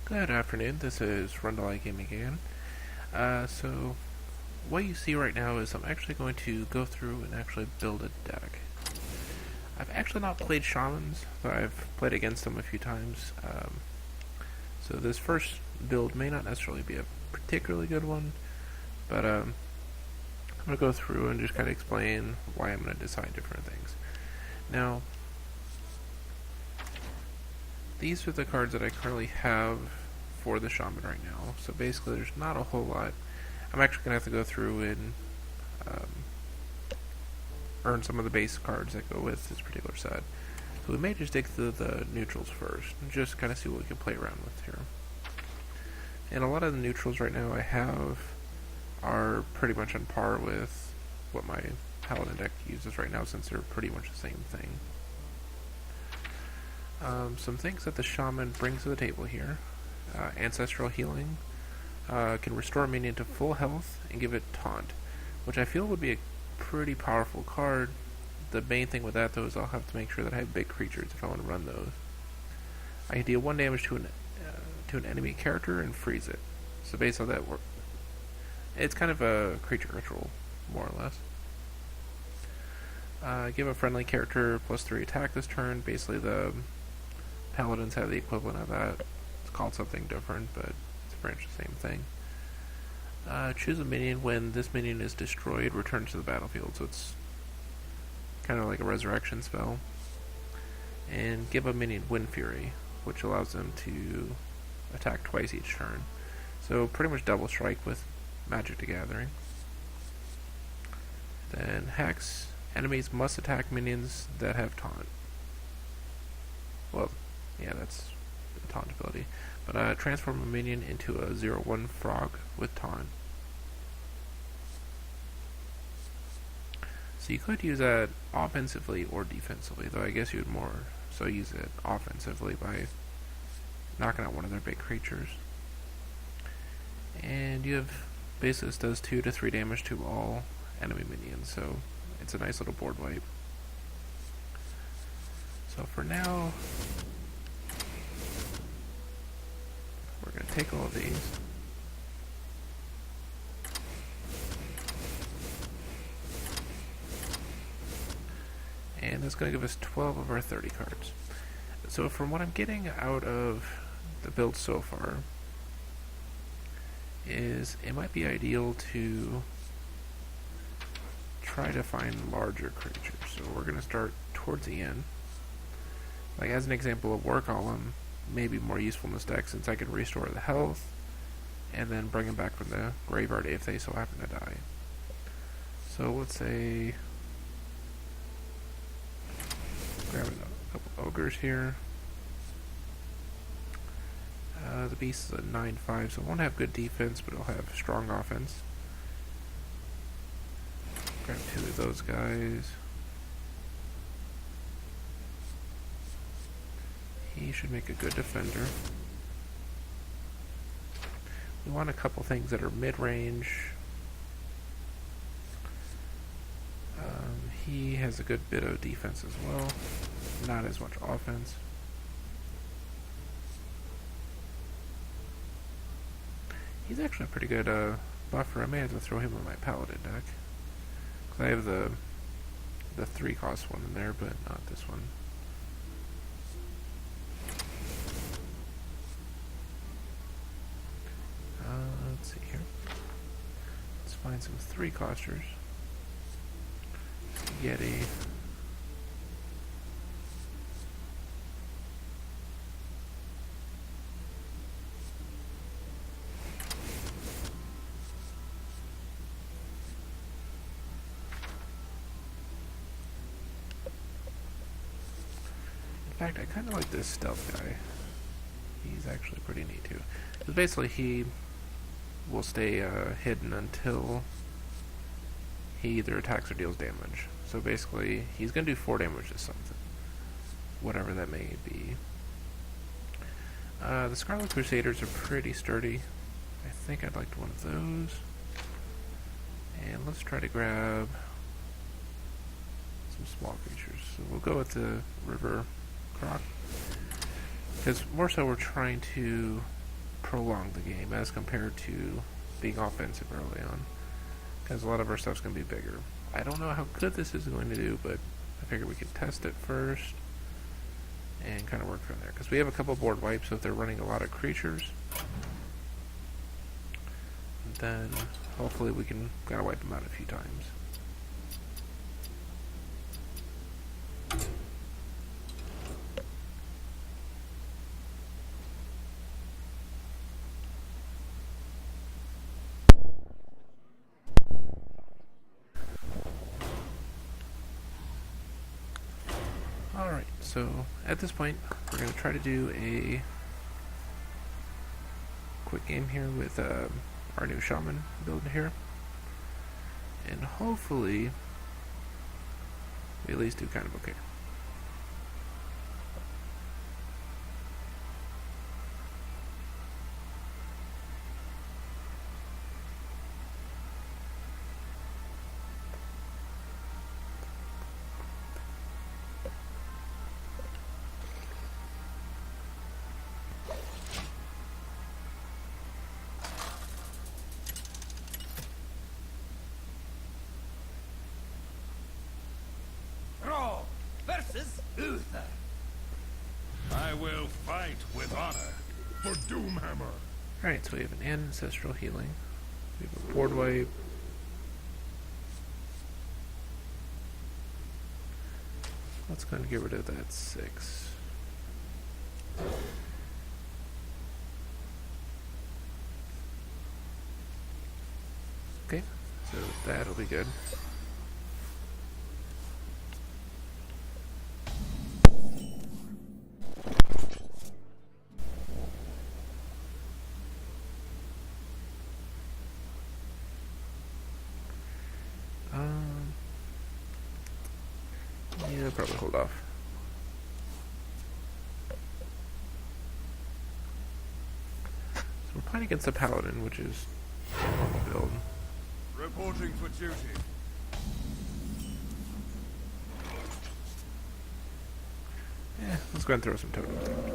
Good afternoon, this is Rundlii Gaming again. So, what you see right now is I'm actually going to go through and actually build a deck. I've actually not played Shamans, but I've played against them a few times. So this first build may not necessarily be a particularly good one, but I'm going to go through and just kind of explain why I'm going to decide different things. Now, these are the cards that I currently have for the Shaman right now. So basically there's not a whole lot. I'm actually going to have to go through and earn some of the base cards that go with this particular set. So we may just dig through the neutrals first and just kind of see what we can play around with here. And a lot of the neutrals right now I have are pretty much on par with what my Paladin deck uses right now, since they're pretty much the same thing. Some things that the Shaman brings to the table here. Ancestral Healing can restore a minion to full health and give it Taunt, which I feel would be a pretty powerful card. The main thing with that, though, is I'll have to make sure that I have big creatures if I want to run those. I can deal 1 damage to an enemy character and freeze it. So based on that, it's kind of a creature ritual, more or less. Give a friendly character +3 attack this turn. Basically, the Paladins have the equivalent of that. It's called something different, but it's pretty much the same thing. Choose a minion. When this minion is destroyed, return to the battlefield. So it's kind of like a resurrection spell. And give a minion Wind Fury, which allows them to attack twice each turn. So pretty much double strike with Magic the Gathering. Then Hex. Enemies must attack minions that have Taunt. Well, yeah, that's the Taunt ability. But transform a minion into a 0/1 frog with Taunt. So you could use that offensively or defensively, though I guess you would more so use it offensively by knocking out one of their big creatures. And you have, basically this does 2 to 3 damage to all enemy minions, so it's a nice little board wipe. So for now, we're going to take all of these. And that's going to give us 12 of our 30 cards. So from what I'm getting out of the build so far, is it might be ideal to try to find larger creatures. So we're going to start towards the end. Like as an example, a War Golem may be more useful in this deck, since I can restore the health and then bring them back from the graveyard if they so happen to die. So let's say grab a couple ogres here. The beast is a 9/5, so it won't have good defense, but it'll have strong offense. Grab 2 of those guys. He should make a good defender. We want a couple things that are mid-range. He has a good bit of defense as well, not as much offense. He's actually a pretty good buffer. I may have to throw him in my Paladin deck, because I have the 3-cost one in there, but not this one. Let's see here. Let's find some 3-costers. Yeti. In fact, I kind of like this stealth guy. He's actually pretty neat too. Because basically he will stay hidden until he either attacks or deals damage. So basically, he's going to do 4 damage to something, whatever that may be. The Scarlet Crusaders are pretty sturdy. I think I'd like one of those. And let's try to grab some small creatures. So we'll go with the River Croc, because more so we're trying to prolong the game as compared to being offensive early on, because a lot of our stuff's going to be bigger. I don't know how good this is going to do, but I figured we could test it first and kind of work from there, because we have a couple board wipes, so if they're running a lot of creatures, then hopefully we can kind of wipe them out a few times. Alright, so at this point, we're going to try to do a quick game here with our new Shaman build here. And hopefully, we at least do kind of okay. Versus Uther. I will fight with honor for Doomhammer. Alright, so we have an ancestral healing. We have a board wipe. Let's go and get rid of that 6. Okay, so that'll be good. Yeah, probably hold off. So we're playing against the Paladin, which is a normal build. Reporting for duty. Yeah, let's go ahead and throw some totems down.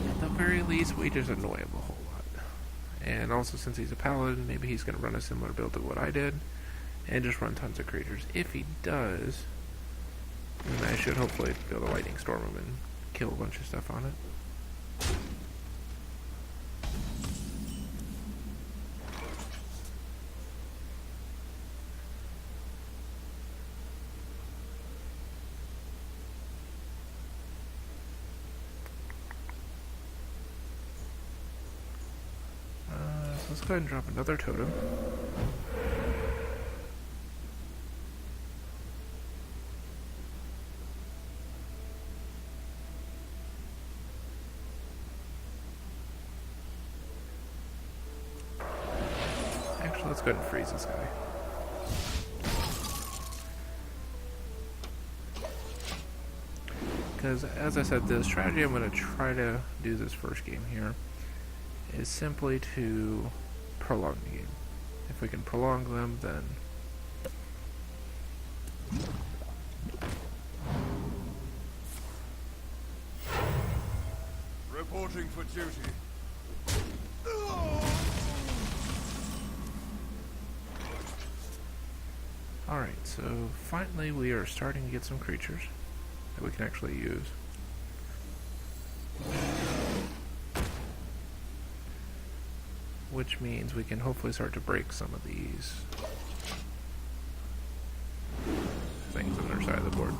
At the very least, we just annoy him a whole lot. And also, since he's a Paladin, maybe he's going to run a similar build to what I did, and just run tons of creatures. If he does, then I should hopefully build a Lightning Storm him and kill a bunch of stuff on it. So let's go ahead and drop another totem. Actually, let's go ahead and freeze this guy. Because, as I said, the strategy I'm going to try to do this first game here is simply to prolong the game. If we can prolong them, then Reporting for duty. alright, so finally we are starting to get some creatures that we can actually use. Which means we can hopefully start to break some of these things on their side of the board.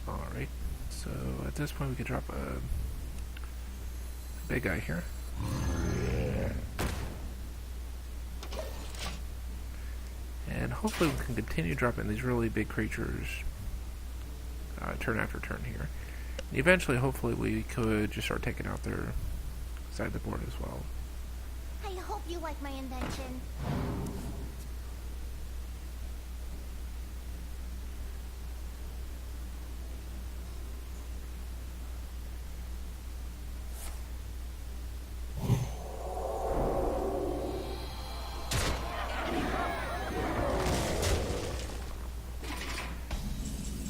Alright, so at this point we can drop a big guy here. And hopefully we can continue dropping these really big creatures turn after turn here. And eventually, hopefully, we could just start taking out their side of the board as well. I hope you like my invention.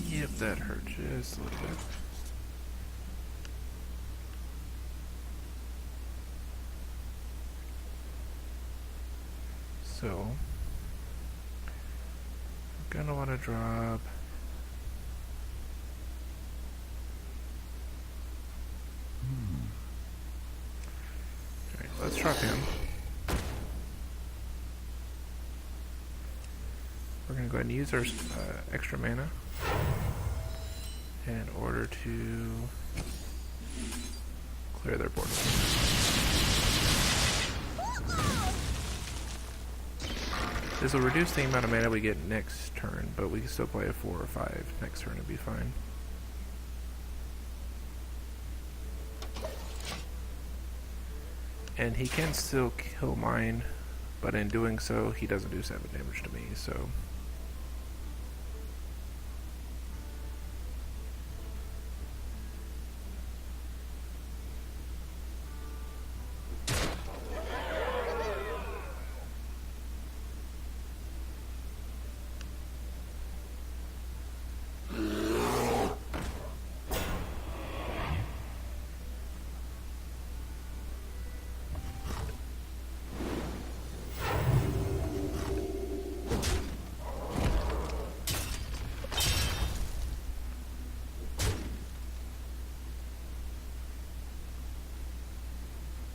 Yep, that hurt just a little bit. So, I'm gonna want to drop. Alright, let's drop him. We're gonna go ahead and use our extra mana in order to clear their board. This will reduce the amount of mana we get next turn, but we can still play a 4 or 5 next turn and be fine. And he can still kill mine, but in doing so, he doesn't do 7 damage to me, so...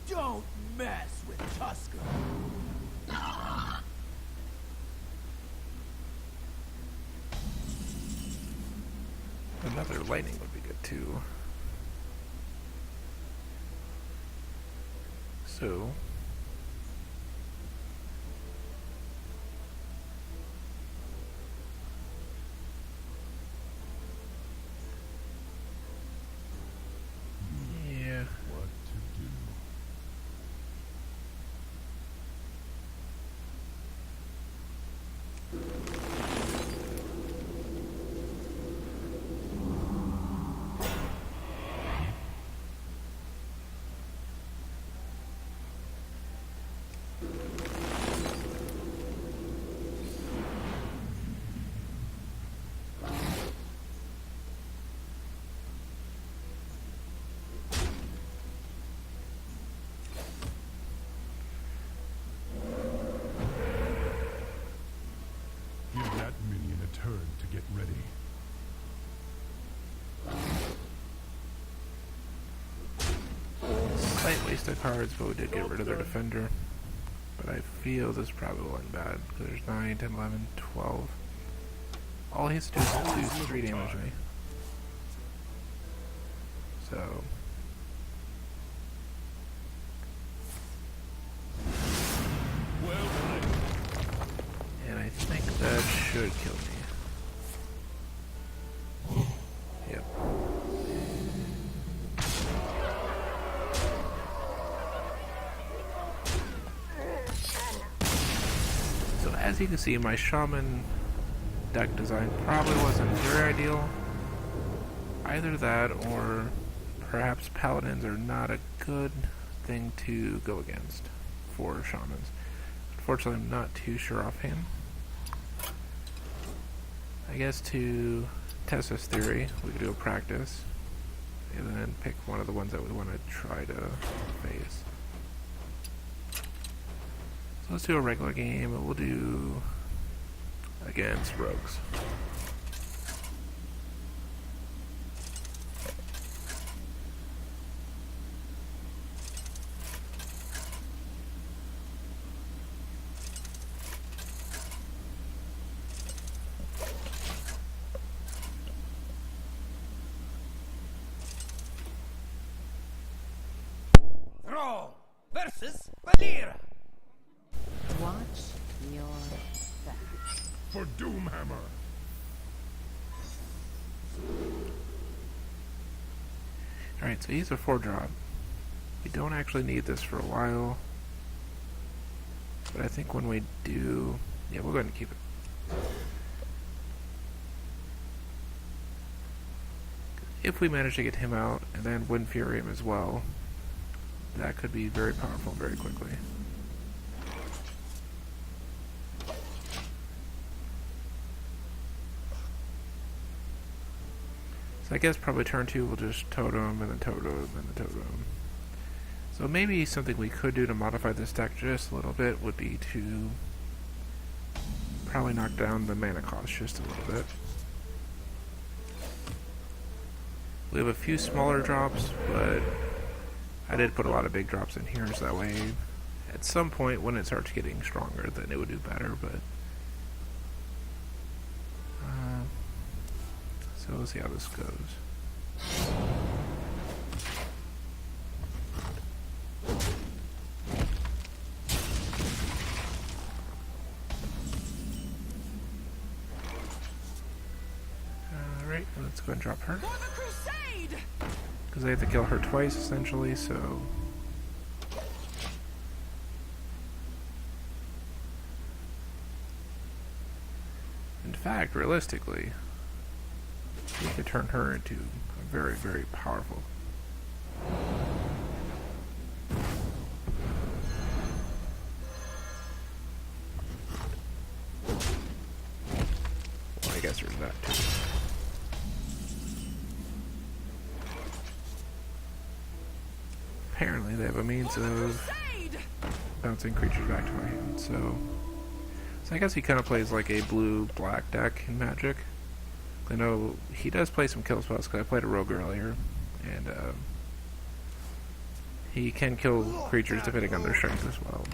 Don't mess with Tusker. Another lightning would be good too. So... yeah. What to do? Give that minion a turn to get ready. Slight waste of cards, but we did get rid of their defender. But I feel this probably will end bad, because there's 9, 10, 11, 12. All he has to do is do 3 damage to me. So... Well played. and I think that should kill me. Yep. So as you can see, my Shaman deck design probably wasn't very ideal. Either that or perhaps Paladins are not a good thing to go against for Shamans. Unfortunately, I'm not too sure offhand. I guess to test this theory, we could do a practice and then pick one of the ones that we want to try to face. So let's do a regular game, and we'll do against rogues. Thrall versus Valera. Watch your back. For Doomhammer. Alright, so he's a 4-drop. We don't actually need this for a while. But I think when we do... Yeah, we're going to keep it. If we manage to get him out, and then Wind Fury him as well, that could be very powerful very quickly. So I guess probably turn 2 we'll just Totem, and then Totem, and then Totem. So maybe something we could do to modify this deck just a little bit would be to probably knock down the mana cost just a little bit. We have a few smaller drops, but I did put a lot of big drops in here, so that way at some point when it starts getting stronger then it would do better, but so we'll see how this goes. Alright, let's go and drop her. Because I have to kill her twice, essentially, so... In fact, realistically, we could turn her into a very, very powerful... Well, I guess there's that, too. Apparently they have a means of bouncing creatures back to my hand, so I guess he kind of plays like a blue-black deck in Magic. I know he does play some kill spells, because I played a rogue earlier, and he can kill creatures depending on their strength as well.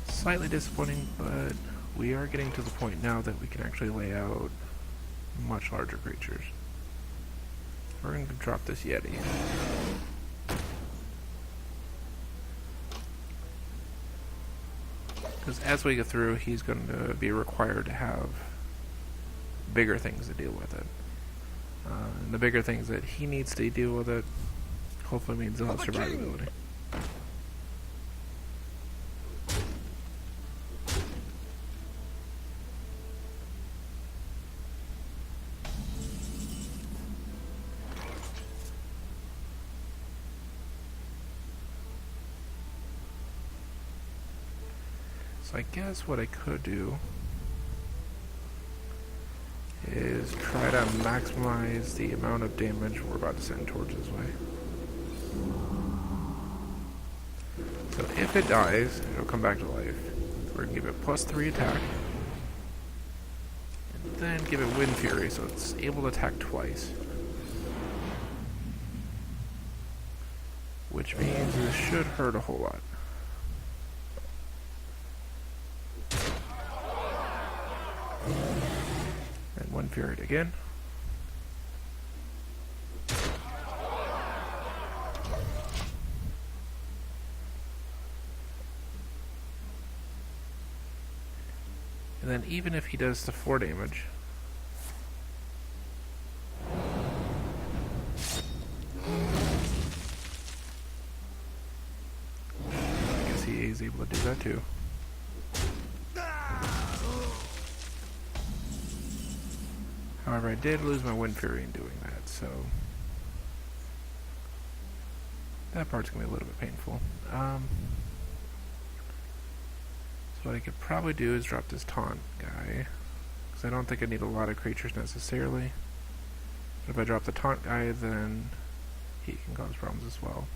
Slightly disappointing, but we are getting to the point now that we can actually lay out much larger creatures. We're going to drop this Yeti. Because as we go through, he's going to be required to have bigger things to deal with it. And the bigger things that he needs to deal with it, hopefully means he'll have survivability. So I guess what I could do is try to maximize the amount of damage we're about to send towards his way. So if it dies, it'll come back to life. We're going to give it +3 attack. And then give it Wind Fury so it's able to attack twice. Which means this should hurt a whole lot. And Wind Fury again. And then even if he does the 4 damage, I guess he is able to do that too. However, I did lose my Wind Fury in doing that, so that part's going to be a little bit painful. So what I could probably do is drop this Taunt guy, because I don't think I need a lot of creatures necessarily. But if I drop the Taunt guy, then he can cause problems as well.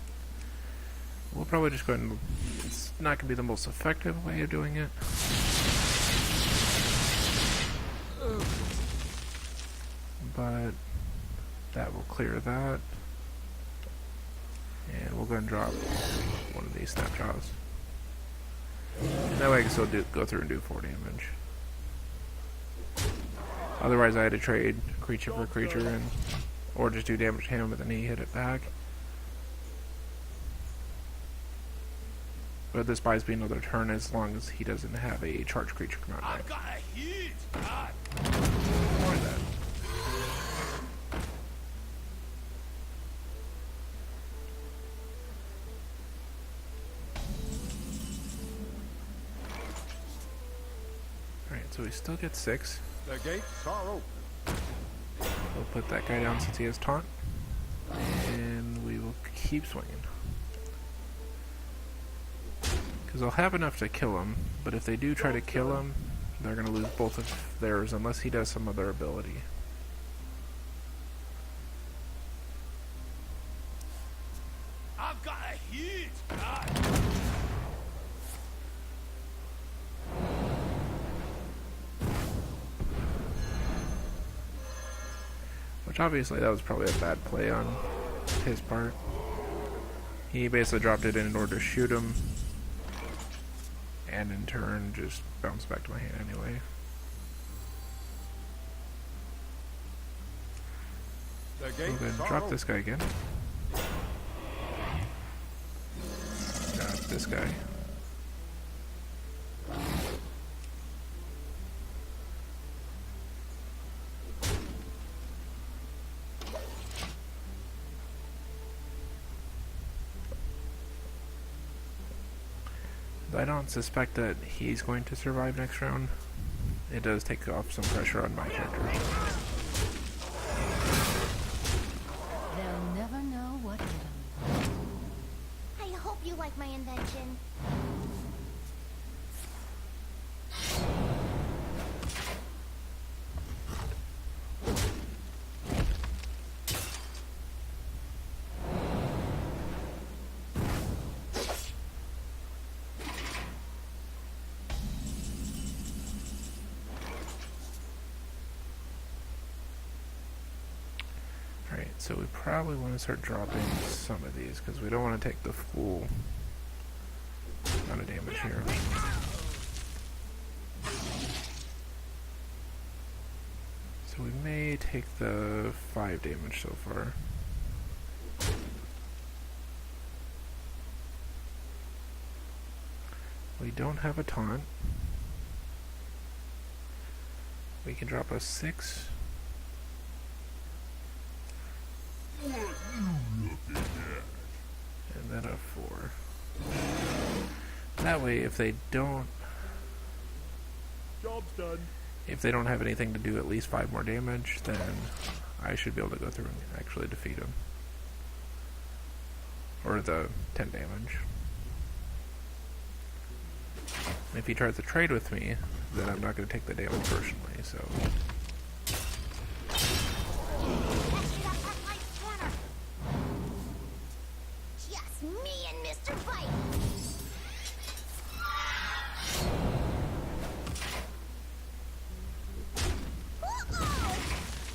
We'll probably just go ahead and... It's not going to be the most effective way of doing it. But that will clear that. And we'll go ahead and drop one of these Snapjaws. And that way I can still go through and do 4 damage. Otherwise I had to trade creature for creature, and or just do damage to him and then he hit it back. But this buys me another turn as long as he doesn't have a charged creature come out I've next. got a huge heart. Why that? Alright, so we still get 6. The gates are open. We'll put that guy down since he has taunt. And we will keep swinging. Because I'll have enough to kill him, but if they do try to kill him, they're going to lose both of theirs unless he does some other ability. I've got a huge heart. Which obviously that was probably a bad play on his part. He basically dropped it in order to shoot him, and in turn just bounced back to my hand anyway. The We'll gates then are drop open. this guy again. Got this guy. I don't suspect that he's going to survive next round. It does take off some pressure on my character. They'll never know what hit 'em. I hope you like my invention. Alright, so we probably want to start dropping some of these because we don't want to take the full amount of damage here. So we may take the 5 damage so far. We don't have a taunt. We can drop a 6. And then a 4. That way, if they don't have anything to do at least 5 more damage, then I should be able to go through and actually defeat him. Or the 10 damage. If he tries to trade with me, then I'm not going to take the damage personally, so... Just me and Mr. Bite.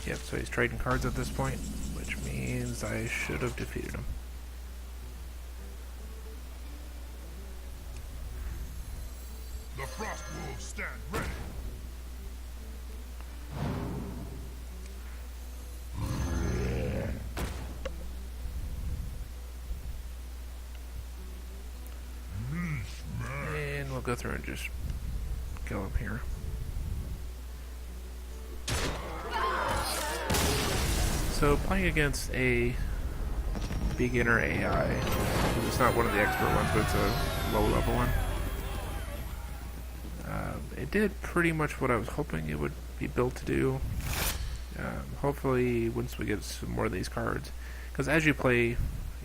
Yep, so he's trading cards at this point, which means I should have defeated him. The frost wolves stand ready. And we'll go through and just kill him here. So playing against a beginner AI, it's not one of the expert ones, but it's a low level one. It did pretty much what I was hoping it would be built to do. Hopefully once we get some more of these cards, because as you play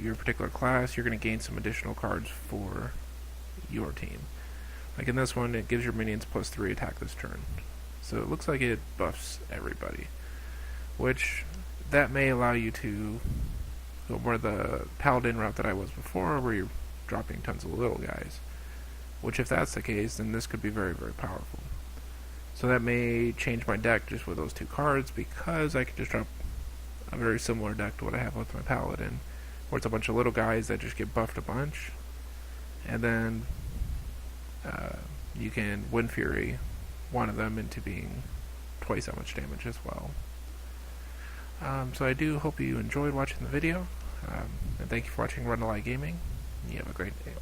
your particular class, you're going to gain some additional cards for your team. Like in this one, it gives your minions +3 attack this turn. So it looks like it buffs everybody, which that may allow you to go more the Paladin route that I was before, where you're dropping tons of little guys. Which if that's the case, then this could be very, very powerful. So that may change my deck just with those 2 cards, because I could just drop a very similar deck to what I have with my Paladin, where it's a bunch of little guys that just get buffed a bunch, and then you can Wind Fury one of them into being twice that much damage as well. So I do hope you enjoyed watching the video, and thank you for watching Rundlii Gaming. You have a great day.